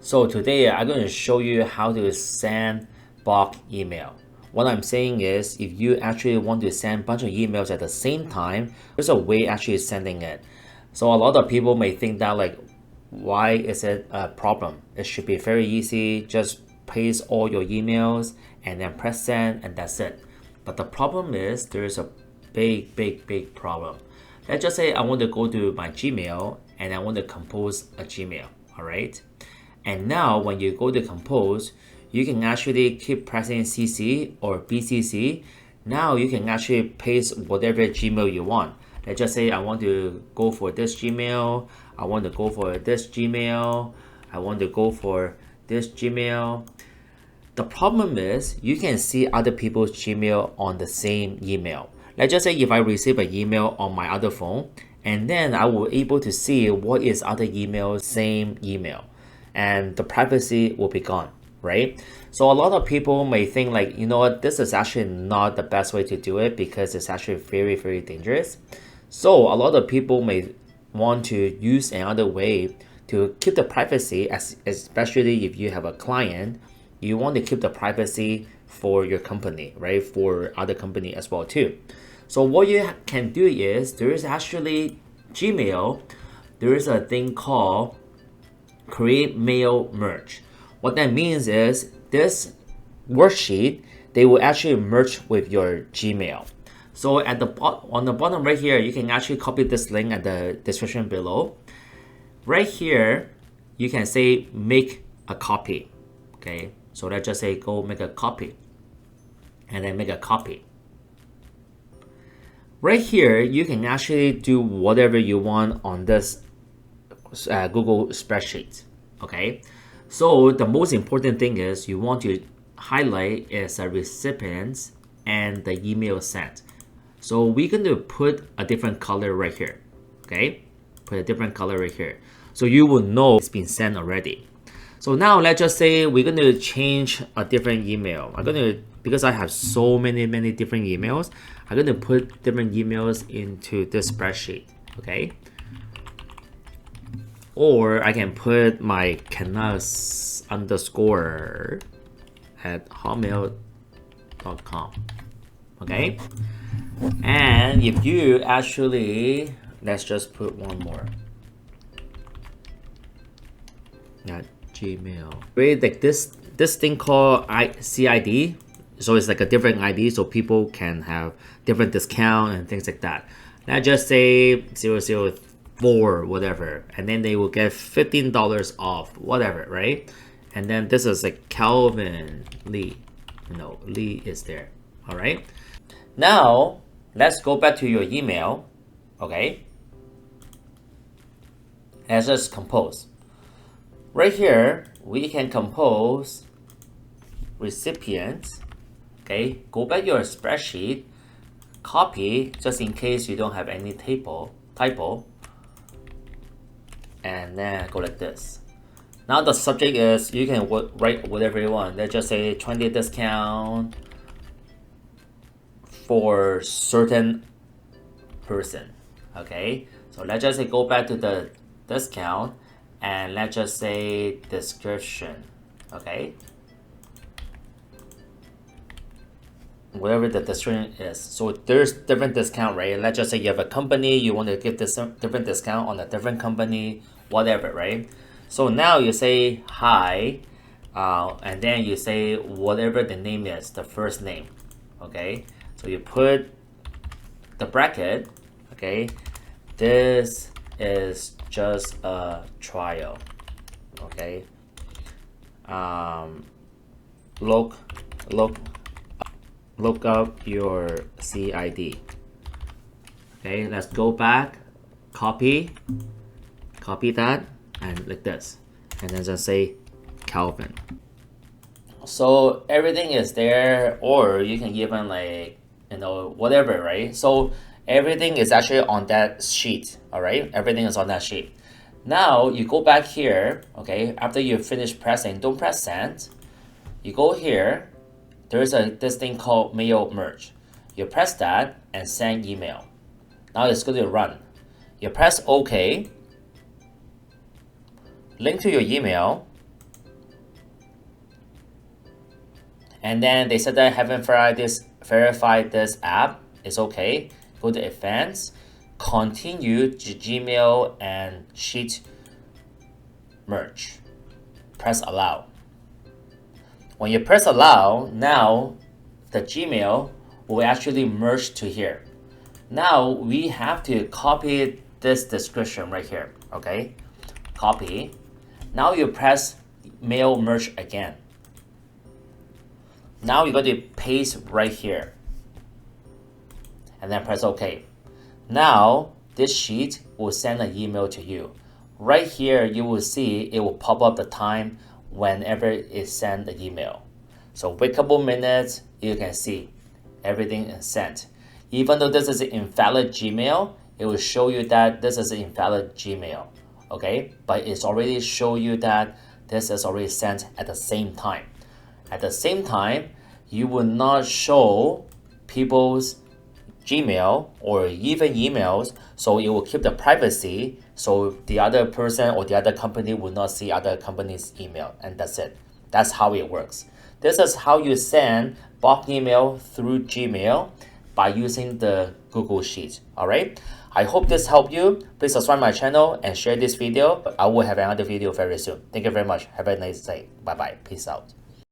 So today I'm going to show you how to send bulk email. What I'm saying is if you actually want to send a bunch of emails at the same time, there's a way actually sending it. So a lot of people may think that like, why is it a problem? It should be very easy. Just paste all your emails and then press send and that's it. But the problem is there's a big problem. Let's just say I want to go to my Gmail and I want to compose a Gmail, all right? And now when you go to compose, you can actually keep pressing CC or BCC. Now you can actually paste whatever Gmail you want. Let's just say I want to go for this Gmail. I want to go for this Gmail. I want to go for this Gmail. The problem is you can see other people's Gmail on the same email. Let's just say if I receive an email on my other phone, and then I will able to see what is other emails, same email, and the privacy will be gone, right? So a lot of people may think like, you know what, this is actually not the best way to do it because it's actually very dangerous. So a lot of people may want to use another way to keep the privacy, especially if you have a client, you want to keep the privacy for your company, right? For other company as well too. So what you can do is there is actually Gmail, there is a thing called create mail merge. What that means is this worksheet, they will actually merge with your Gmail. So at the on the bottom right here, you can actually copy this link at the description below. Right here, you can say make a copy. Okay, so let's just say go make a copy and then make a copy. Right here, you can actually do whatever you want on this Google spreadsheet. Okay, so the most important thing is you want to highlight is a recipient and the email sent. So we're going to put a different color right here. Okay, put a different color right here, so you will know it's been sent already. So now let's just say we're going to change a different email. I'm going to, because I have so many different emails, I'm going to put different emails into this spreadsheet. Okay, or I can put my canas underscore at hotmail.com. Okay, and if you actually, let's just put one more at Gmail. Create like this thing called CID. So it's like a different ID so people can have different discount and things like that. Let's just say 004 whatever, and then they will get $15 off whatever, right? And then this is like Calvin Lee, you know, Lee is there. All right, now let's go back to your email. Okay, let's just compose. Right here we can compose recipients. Okay, go back to your spreadsheet, copy just in case you don't have any typo, and then go like this. Now the subject is, you can write whatever you want. Let's just say 20 discount for certain person. Okay, so let's just say go back to the discount and let's just say description. Okay, whatever the description is. So there's different discount, right? Let's just say you have a company, you want to give this different discount on a different company, whatever, right? So now you say hi, and then you say whatever the name is, the first name. Okay, so you put the bracket. Okay, this is just a trial. Okay, look up your CID. Okay, let's go back, copy that, and like this, and then just say Calvin. So everything is there, or you can even like, you know, whatever, right? So everything is actually on that sheet. All right, everything is on that sheet. Now you go back here. Okay, after you finish pressing, don't press send. You go here, there's this thing called mail merge. You press that and send email. Now it's going to run. You press OK, link to your email, And then they said that I haven't verified this app. It's okay. Go to advanced, continue to Gmail and Sheet merge. Press allow. When you press allow, now the Gmail will actually merge to here. Now we have to copy this description right here, okay? Copy. Now you press mail merge again. Now you're going to paste right here and then press OK. Now this sheet will send an email to you. Right here you will see it will pop up the time whenever it sent the email. So wait a couple minutes, you can see everything is sent. Even though this is an invalid Gmail, it will show you that this is an invalid Gmail, okay? But it's already show you that this is already sent at the same time. At the same time, you will not show people's Gmail or even emails, so it will keep the privacy, so the other person or the other company will not see other company's email, and that's it. That's how it works. This is how you send bulk email through Gmail by using the Google Sheet. All right. I hope this helped you. Please subscribe my channel and share this video. I will have another video very soon. Thank you very much. Have a nice day. Bye bye. Peace out.